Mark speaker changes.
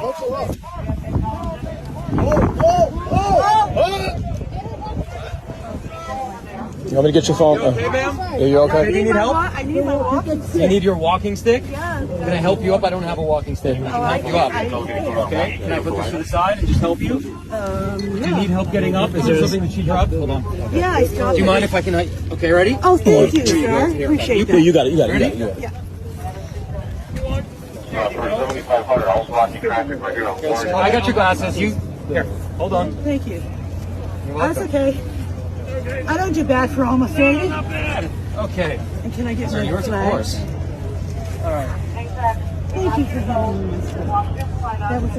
Speaker 1: You want me to get your phone?
Speaker 2: Okay, ma'am?
Speaker 1: Are you okay?
Speaker 2: Do you need help?
Speaker 3: I need my walking stick.
Speaker 2: You need your walking stick?
Speaker 3: Yeah.
Speaker 2: Can I help you up? I don't have a walking stick. I can help you up. Okay? Can I put this to the side and just help you? Do you need help getting up? Is there something that you dropped? Hold on.
Speaker 3: Yeah, I stopped.
Speaker 2: Do you mind if I can? Okay, ready?
Speaker 3: Oh, thank you, sir. Appreciate that.
Speaker 1: You got it. You got it. You got it.
Speaker 2: Ready?
Speaker 1: You got it.
Speaker 3: Yeah.
Speaker 2: I got your glasses. You here? Hold on.
Speaker 3: Thank you.
Speaker 2: You're
Speaker 3: That's
Speaker 2: welcome.
Speaker 3: okay. I don't do bad for almost 30.
Speaker 2: Okay.
Speaker 3: And can I get
Speaker 2: Sir,
Speaker 3: my
Speaker 2: yours, of
Speaker 3: flag?
Speaker 2: course. All right.
Speaker 3: Thank you for having me. That was